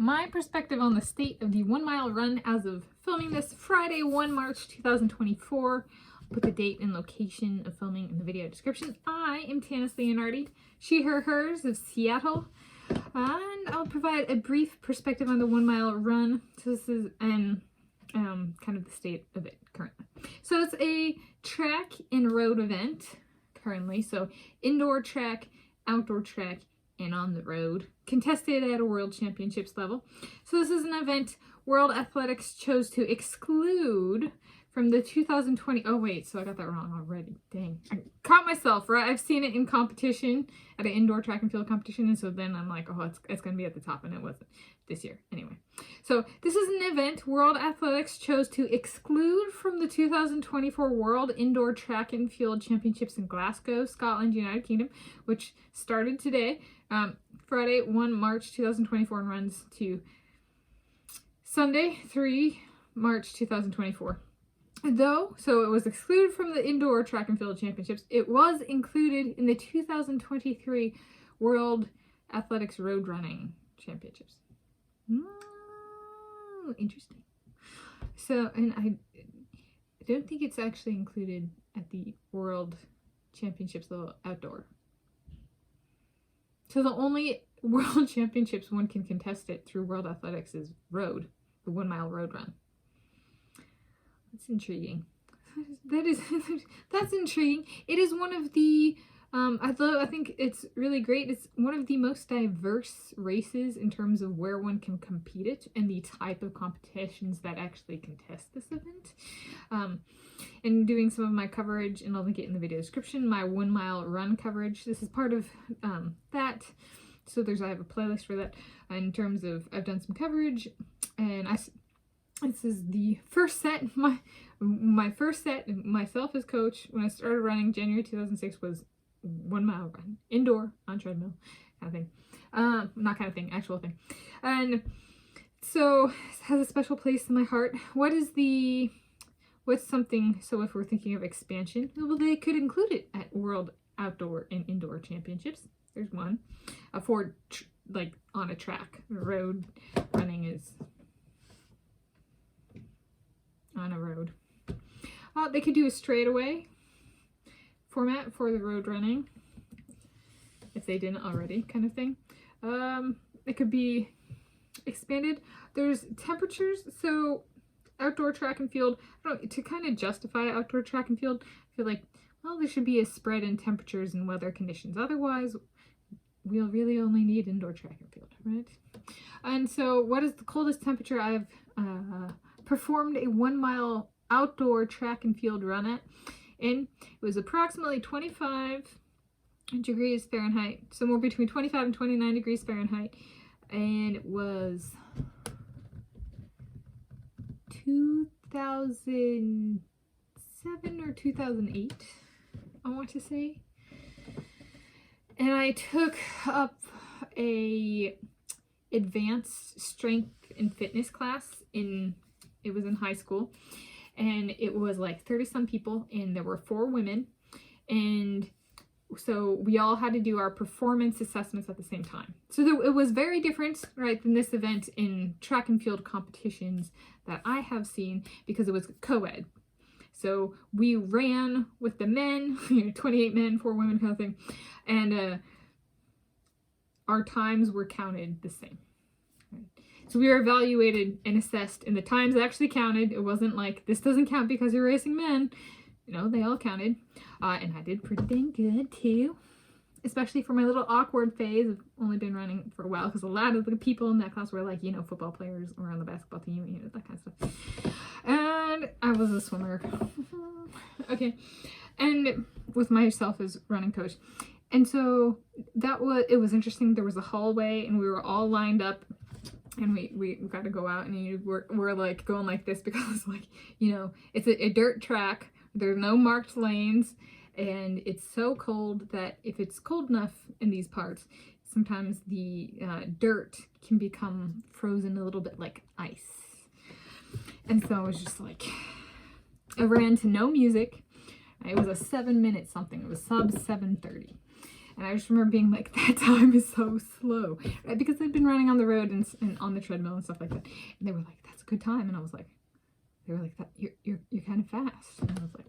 my perspective on the state of the 1 mile run as of filming this Friday, 1 March 2024. I'll put the date and location of filming in the video description. I am Tanis Leonhardi, she, her, hers of Seattle, and I'll provide a brief perspective on the 1 mile run. So this is kind of the state of it currently. So it's a track and road event currently. So indoor track, outdoor track, and on the road, contested at a world championships level. So this is an event World Athletics chose to exclude from the 2020, oh wait, so I got that wrong already, dang. I caught myself, right? I've seen it in competition, at an indoor track and field competition, and so then I'm like, oh, it's gonna be at the top, and it wasn't this year, anyway. So this is an event World Athletics chose to exclude from the 2024 World Indoor Track and Field Championships in Glasgow, Scotland, United Kingdom, which started today, Friday, 1 March 2024, and runs to Sunday, 3 March 2024. So it was excluded from the Indoor Track and Field Championships. It was included in the 2023 World Athletics Road Running Championships. Interesting. So, and I don't think it's actually included at the World Championships level outdoor. So the only World Championships one can contest it through World Athletics is road, the 1 mile road run. That's intriguing. That's intriguing. It is one of the, I think it's really great. It's one of the most diverse races in terms of where one can compete it and the type of competitions that actually contest this event. And doing some of my coverage, and I'll link it in the video description, my 1 mile run coverage. This is part of that. So I have a playlist for that in terms of, I've done some coverage, and this is the first set, my first set, myself as coach, when I started running January 2006, was 1 mile run, indoor, on treadmill, kind of thing. Not kind of thing, actual thing. And so it has a special place in my heart. What's something, so if we're thinking of expansion, well, they could include it at World Outdoor and Indoor Championships. There's one. For, like, on a track. Road running is on a road. They could do a straightaway format for the road running, if they didn't already, kind of thing. It could be expanded. There's temperatures, so outdoor track and field, to kind of justify outdoor track and field, I feel like, well, there should be a spread in temperatures and weather conditions. Otherwise, we'll really only need indoor track and field, right? And so what is the coldest temperature I've performed a 1 mile outdoor track and field run at? And it was approximately 25 degrees Fahrenheit, somewhere between 25 and 29 degrees Fahrenheit, and it was 2007 or 2008, I want to say. And I took up a advanced strength and fitness class it was in high school, and it was like 30 some people, and there were 4 women, and so we all had to do our performance assessments at the same time. So it was very different, right, than this event in track and field competitions that I have seen, because it was co-ed. So we ran with the men, 28 men, 4 women kind of thing, and our times were counted the same. Right? So we were evaluated and assessed, and the times actually counted. It wasn't like, this doesn't count because you're racing men. No, they all counted. And I did pretty dang good too, especially for my little awkward phase. I've only been running for a while because a lot of the people in that class were like, football players or on the basketball team, that kind of stuff. And I was a swimmer. Okay. And with myself as running coach. And so it was interesting. There was a hallway, and we were all lined up, and we got to go out, and we're like going like this, because like, it's a dirt track. There are no marked lanes, and it's so cold that if it's cold enough in these parts, sometimes the dirt can become frozen a little bit like ice. And so I was just like, I ran to no music. It was a 7-minute something. It was sub 7:30. And I just remember being like, that time is so slow, right? Because I'd been running on the road and on the treadmill and stuff like that. And they were like, that's a good time. And I was like, they were like, that you're kind of fast. And I was like,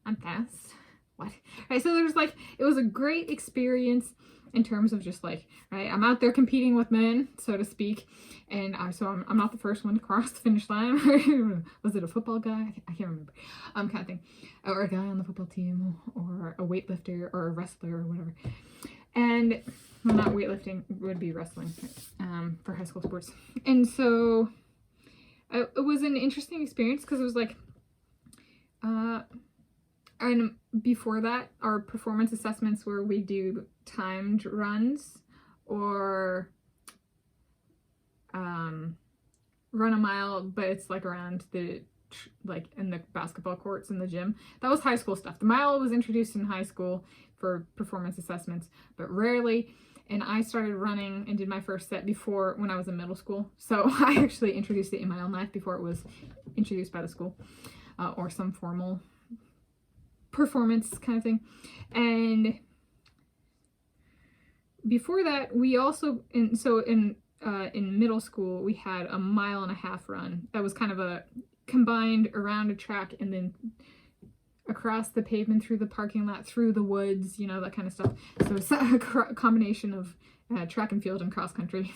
I'm fast. What? Right. So there's like, it was a great experience in terms of just like, right, I'm out there competing with men, so to speak, and so I'm not the first one to cross the finish line. Was it a football guy? I can't remember. Kind of thing, or a guy on the football team, or a weightlifter, or a wrestler, or whatever. And well, not weightlifting, would be wrestling, for high school sports. And so it was an interesting experience because it was like, and before that, our performance assessments where we do timed runs or run a mile, but it's like around the, like in the basketball courts in the gym. That was high school stuff. The mile was introduced in high school for performance assessments, but rarely. And I started running and did my first set before when I was in middle school. So I actually introduced it in my own life before it was introduced by the school or some formal performance kind of thing. And before that, we also, in middle school, we had a 1.5 mile run that was kind of a combined around a track and then across the pavement, through the parking lot, through the woods, you know, that kind of stuff. So it's a combination of track and field and cross country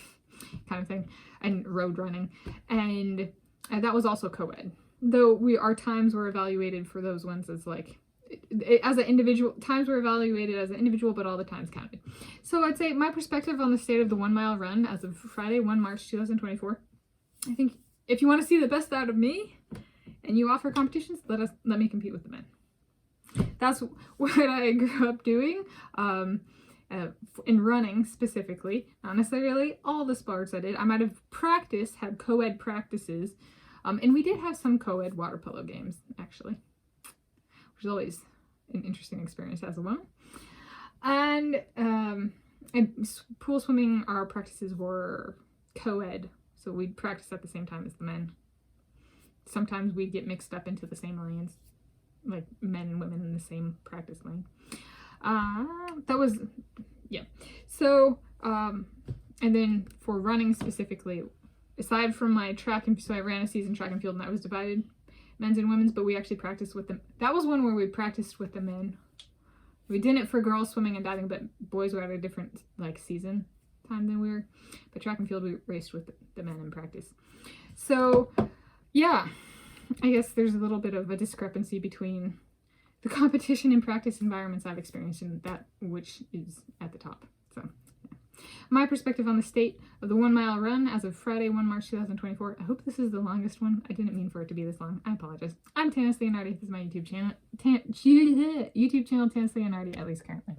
kind of thing, and road running. And that was also co-ed, though our times were evaluated for those ones as like, as an individual, times were evaluated as an individual, but all the times counted. So I'd say my perspective on the state of the 1 mile run as of Friday, 1 March 2024, I think if you want to see the best out of me and you offer competitions, let me compete with the men. That's what I grew up doing, in running specifically, not necessarily all the sports I did. I might have had co-ed practices, and we did have some co-ed water polo games, actually, which is always an interesting experience as a woman. And pool swimming, our practices were co-ed, so we'd practice at the same time as the men. Sometimes we'd get mixed up into the same lanes, like men and women in the same practice lane. That was, yeah. So, and then for running specifically, aside from my track, and so I ran a season track and field, and that was divided men's and women's, but we actually practiced with them. That was one where we practiced with the men. We didn't for girls swimming and diving, but boys were at a different like season time than we were. But track and field, we raced with the men in practice. So yeah, I guess there's a little bit of a discrepancy between the competition and practice environments I've experienced and that which is at the top. So my perspective on the state of the 1 mile run as of Friday, 1 March 2024. I hope this is the longest one. I didn't mean for it to be this long. I apologize. I'm Tanis Leonhardi. This is my YouTube channel. YouTube channel, Tanis Leonhardi, at least currently.